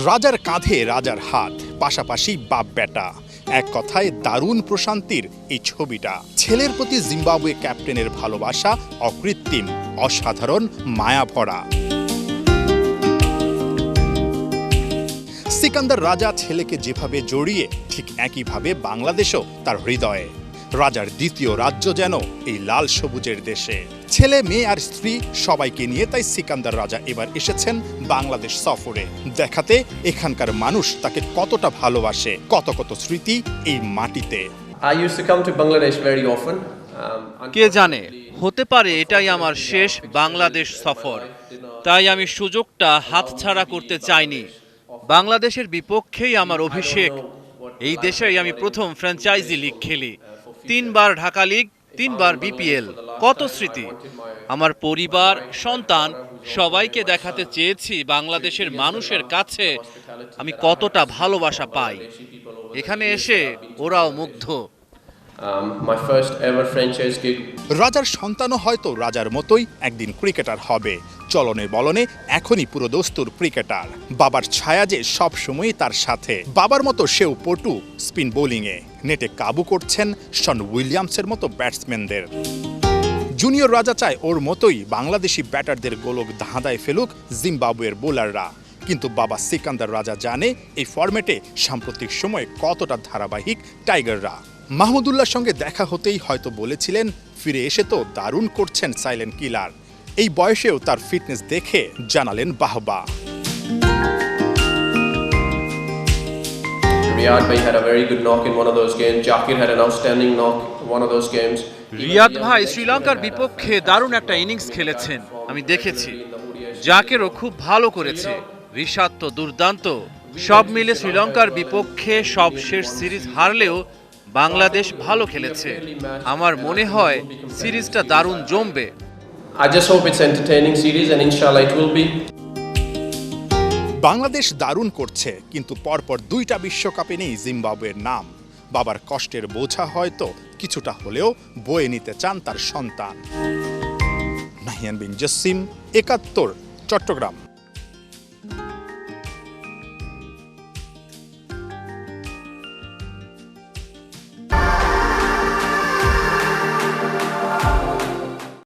রাজার কাঁধে রাজার হাত, পাশাপাশি বাপ বেটা, এক কথায় দারুণ প্রশান্তির এই ছবিটা। ছেলের প্রতি জিম্বাবুয়ে ক্যাপ্টেনের ভালোবাসা অকৃত্রিম, অসাধারণ, মায়া ভরা। সিকান্দার রাজা ছেলেকে যেভাবে জড়িয়ে, ঠিক একইভাবে বাংলাদেশও তার হৃদয়ে। রাজার দ্বিতীয় রাজ্য যেন এই লাল সবুজের দেশে। ছেলে, মেয়ে আর স্ত্রী সবাইকে নিয়ে তাই সিকান্দার রাজা এবার এসেছেন বাংলাদেশ সফরে, দেখাতে এখানকার মানুষ তাকে কতটা ভালোবাসে, কত কত স্মৃতি এই মাটিতে। I used to come to Bangladesh very often. কে জানে, হতে পারে এটাই আমার শেষ বাংলাদেশ সফর, তাই আমি সুযোগটা হাতছাড়া করতে চাইনি। বাংলাদেশের বিপক্ষেই আমার অভিষেক। এই দেশেই আমি প্রথম ফ্র্যাঞ্চাইজি লিগ খেলি, 3 বার ঢাকা লিগ, 3 বার বিপিএল। কত স্মৃতি। আমার পরিবার, সন্তান সবাইকে দেখাতে চেয়েছি বাংলাদেশের মানুষের কাছে আমি কতটা ভালোবাসা পাই। এখানে এসে ওরাও মুগ্ধ। My first ever franchise gig. রাজার সন্তানও হয়তো রাজার মতোই একদিন ক্রিকেটার হবে। চলনে বলনে এখনই পুরো দস্তুর ক্রিকেটার। বাবার ছায়া যে সবসময়ই তার সাথে। বাবার মতো সেও পটু স্পিন বোলিংয়ে, নেটে কাবু করছেন শন উইলিয়ামসের মতো ব্যাটসম্যানদের। জুনিয়র রাজা চায় ওর মতোই বাংলাদেশি ব্যাটারদের গোলক ধাঁধায় ফেলুক জিম্বাবুয়ের বোলাররা। কিন্তু বাবা সিকান্দার রাজা জানে এই ফরম্যাটে সাম্প্রতিক সময়ে কতটা ধারাবাহিক টাইগাররা। মাহমুদুল্লাহর সঙ্গে দেখা হতেই হয়তো বলেছিলেন, ফিরে এসে তো দারুণ করছেন সাইলেন্ট কিলার। এই বয়সেও তার ফিটনেস দেখে জানালেন বাহবা। Riyad bhai had a very good knock in one of those games. Jakir had an outstanding knock in one of those games. Riyad ভাই শ্রীলঙ্কার বিপক্ষে দারুণ একটা ইনিংস খেলেছেন, আমি দেখেছি। জাকেরও খুব ভালো করেছে, রিশাদ তো দুর্দান্ত। সব মিলে শ্রীলঙ্কার বিপক্ষে সব শেষ সিরিজ হারলেও বাংলাদেশ ভালো খেলেছে। আমার মনে হয় সিরিজটা দারুণ জমবে। I just hope it's entertaining series and inshallah it will be. Bangladesh দারুণ করছে, কিন্তু পরপর 2টা বিশ্বকাপে নেই জিম্বাবুয়ের নাম। বাবার কষ্টের বোঝা হয়তো কিছুটা হলেও বয়ে নিতে চান তার সন্তান। নাহিয়ান বিন জসিম, 71, চট্টগ্রাম।